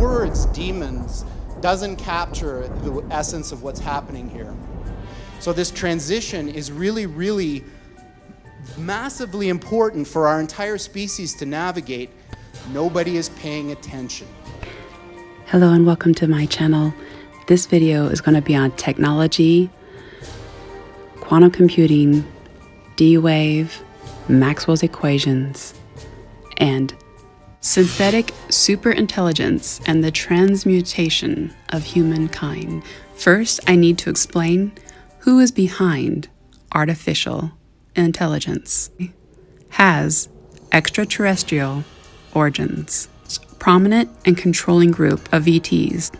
words, demons, doesn't capture the essence of what's happening here. So this transition is really, really massively important for our entire species to navigate. Nobody is paying attention. Hello and welcome to my channel. This video is going to be on technology, quantum computing, D-wave, Maxwell's equations, and synthetic superintelligence and the transmutation of humankind. First, I need to explain who is behind artificial intelligence. Has extraterrestrial origins. Prominent and controlling group of ETs,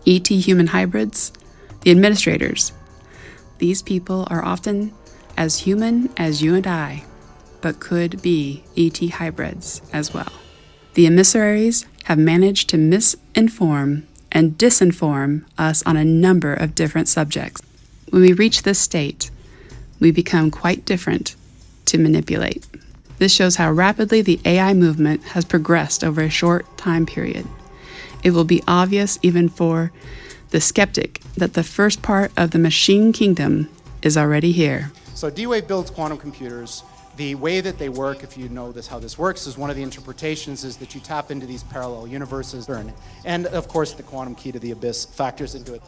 ET human hybrids, the administrators. These people are often as human as you and I, but could be ET hybrids as well. The emissaries have managed to misinform and disinform us on a number of different subjects. When we reach this state, we become quite different to manipulate. This shows how rapidly the AI movement has progressed over a short time period. It will be obvious even for the skeptic that the first part of the machine kingdom is already here. So D-Wave builds quantum computers. The way that they work, if you know this, how this works, is one of the interpretations is that you tap into these parallel universes, CERN, and of course the quantum key to the abyss factors into it.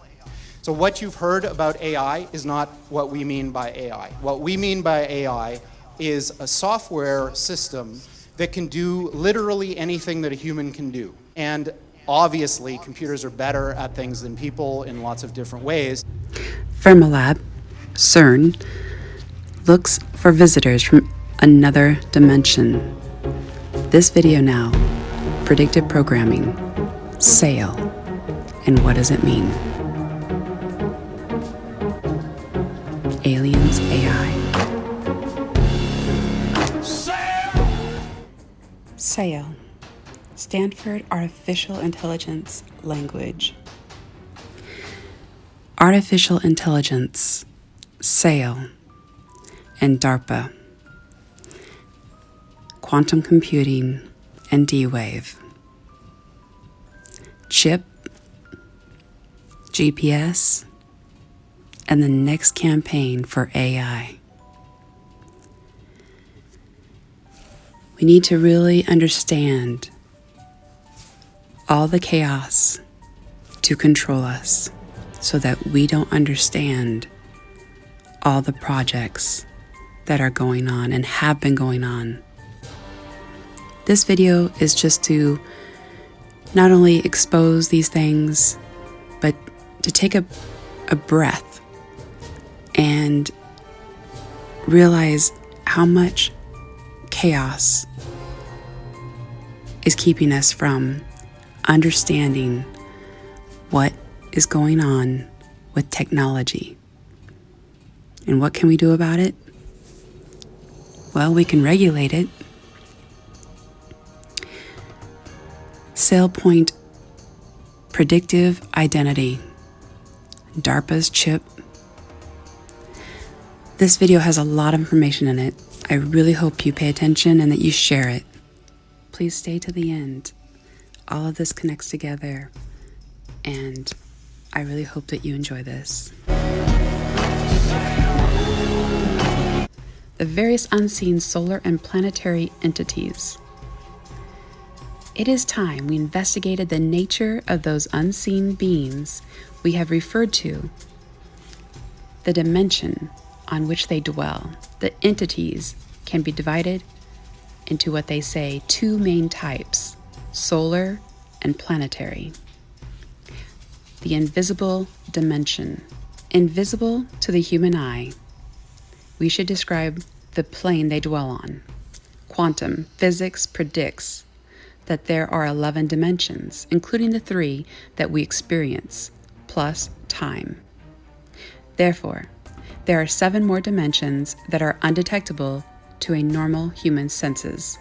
So what you've heard about AI is not what we mean by AI. What we mean by AI is a software system that can do literally anything that a human can do. And obviously computers are better at things than people in lots of different ways. Fermilab, CERN, looks for visitors from another dimension. This video now, predictive programming, SAIL, and what does it mean? Aliens, AI. SAIL, Stanford Artificial Intelligence Language. Artificial Intelligence, SAIL, and Darpa, quantum computing and D-wave, chip, GPS, and the next campaign for AI. We need to really understand all the chaos to control us so that we don't understand all the projects that are going on and have been going on. This video is just to not only expose these things, but to take a breath and realize how much chaos is keeping us from understanding what is going on with technology. And what can we do about it? Well, we can regulate it. SailPoint Predictive Identity, DARPA's chip. This video has a lot of information in it. I really hope you pay attention and that you share it. Please stay to the end. All of this connects together, and I really hope that you enjoy this. The various unseen solar and planetary entities. It is time we investigated the nature of those unseen beings we have referred to, the dimension on which they dwell. The entities can be divided into what they say two main types, solar and planetary. The invisible dimension. Invisible to the human eye, we should describe the plane they dwell on. Quantum physics predicts that there are 11 dimensions, including the 3 that we experience, plus time. Therefore, there are 7 more dimensions that are undetectable to a normal human senses.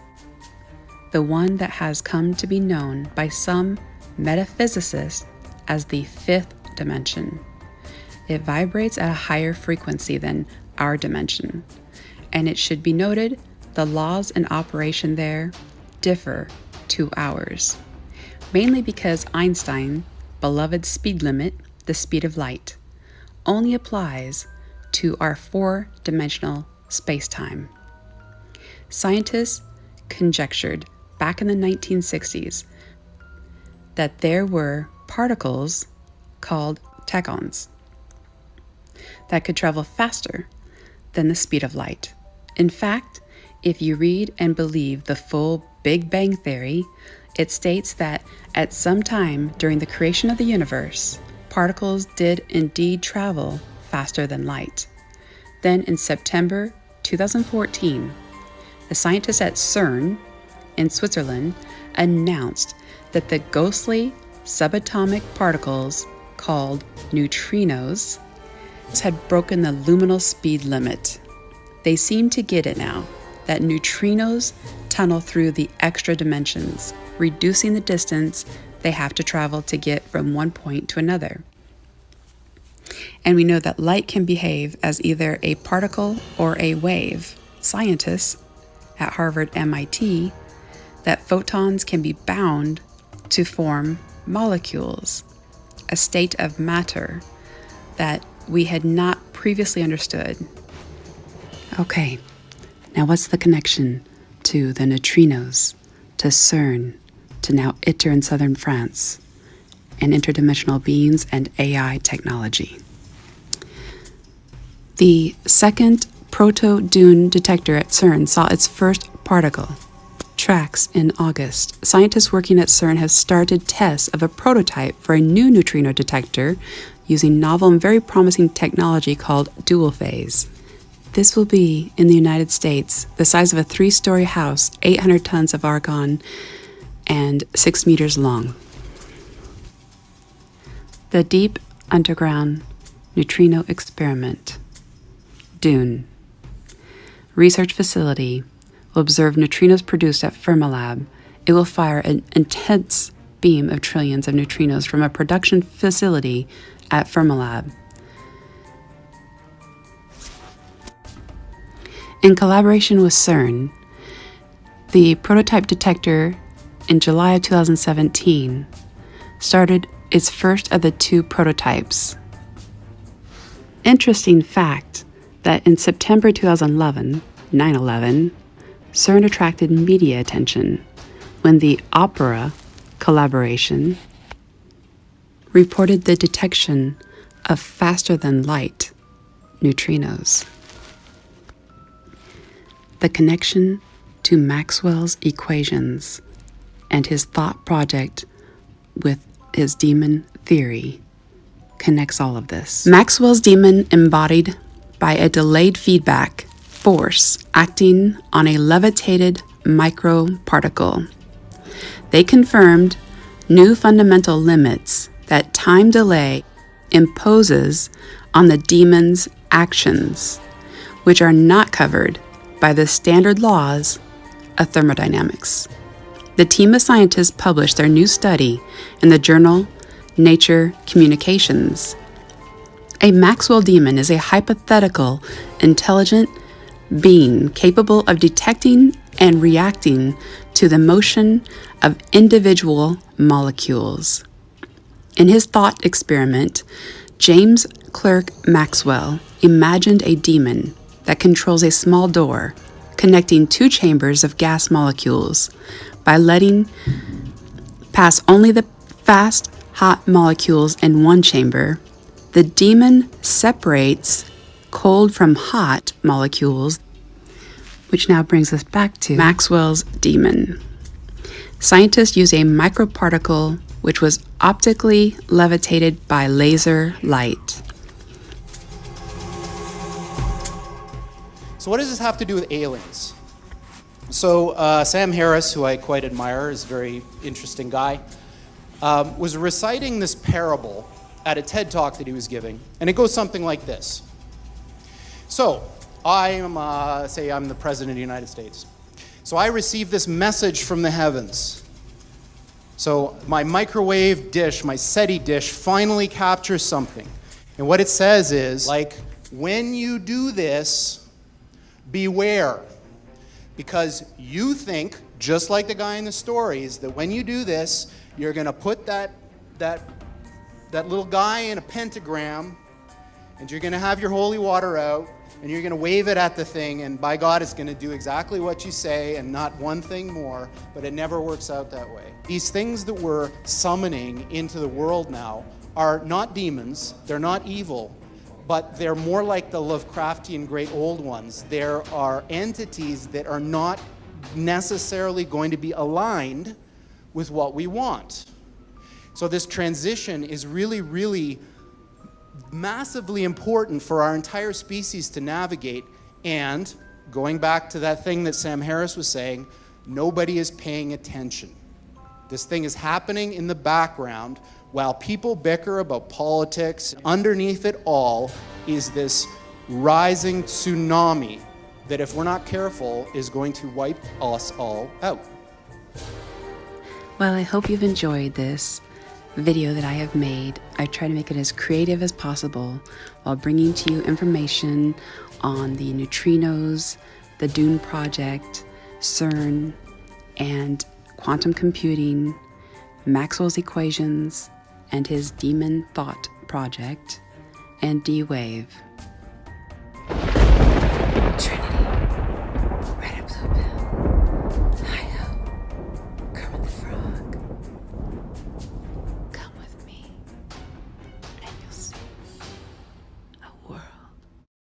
The one that has come to be known by some metaphysicists as the 5th dimension. It vibrates at a higher frequency than our dimension, and it should be noted the laws in operation there differ to ours. mainly because Einstein's beloved speed limit, the speed of light, only applies to our four-dimensional space-time. Scientists conjectured back in the 1960s that there were particles called tachons that could travel faster than the speed of light. In fact, if you read and believe the full Big Bang Theory, it states that at some time during the creation of the universe, particles did indeed travel faster than light. Then in September 2014, the scientists at CERN in Switzerland announced that the ghostly subatomic particles called neutrinos had broken the luminal speed limit. They seem to get it now, that neutrinos tunnel through the extra dimensions, reducing the distance they have to travel to get from one point to another. And we know that light can behave as either a particle or a wave. Scientists at Harvard, MIT, that photons can be bound to form molecules, a state of matter that we had not previously understood. Okay, now what's the connection to the neutrinos, to CERN, to now ITER in southern France, and interdimensional beings and AI technology? The second proto-dune detector at CERN saw its first particle tracks in August. Scientists working at CERN have started tests of a prototype for a new neutrino detector using novel and very promising technology called dual phase. This will be, in the United States, the size of a 3-story house, 800 tons of argon, and 6 meters long. The Deep Underground Neutrino Experiment, DUNE. Research facility will observe neutrinos produced at Fermilab. It will fire an intense beam of trillions of neutrinos from a production facility at Fermilab. In collaboration with CERN, the prototype detector in July of 2017 started its first of the 2 prototypes. Interesting fact that in September 2011, 9/11, CERN attracted media attention when the Opera collaboration reported the detection of faster-than-light neutrinos. The connection to Maxwell's equations and his thought project with his demon theory connects all of this. Maxwell's demon embodied by a delayed feedback force acting on a levitated microparticle. They confirmed new fundamental limits that time delay imposes on the demon's actions, which are not covered by the standard laws of thermodynamics. The team of scientists published their new study in the journal Nature Communications. A Maxwell demon is a hypothetical, intelligent being capable of detecting and reacting to the motion of individual molecules. In his thought experiment, James Clerk Maxwell imagined a demon that controls a small door connecting 2 chambers of gas molecules by letting pass only the fast, hot molecules in one chamber. The demon separates cold from hot molecules, which now brings us back to Maxwell's demon. Scientists use a microparticle which was optically levitated by laser light. So what does this have to do with aliens? So Sam Harris, who I quite admire, is a very interesting guy, was reciting this parable at a TED Talk that he was giving, and it goes something like this. So say I'm the President of the United States. So I receive this message from the heavens. So my microwave dish, my SETI dish, finally captures something. And what it says is, like, when you do this, beware, because you think just like the guy in the stories, that when you do this, you're going to put that little guy in a pentagram, and you're going to have your holy water out, and you're going to wave it at the thing, and by God, it's going to do exactly what you say and not one thing more, but it never works out that way. These things that we're summoning into the world now are not demons, they're not evil, but they're more like the Lovecraftian great old ones. There are entities that are not necessarily going to be aligned with what we want. So this transition is really, really massively important for our entire species to navigate. And going back to that thing that Sam Harris was saying, nobody is paying attention. This thing is happening in the background while people bicker about politics. Underneath it all is this rising tsunami that, if we're not careful, is going to wipe us all out. Well, I hope you've enjoyed this video that I have made. I try to make it as creative as possible while bringing to you information on the neutrinos, the Dune Project, CERN, and quantum computing, Maxwell's equations, and his Demon Thought Project, and D-Wave.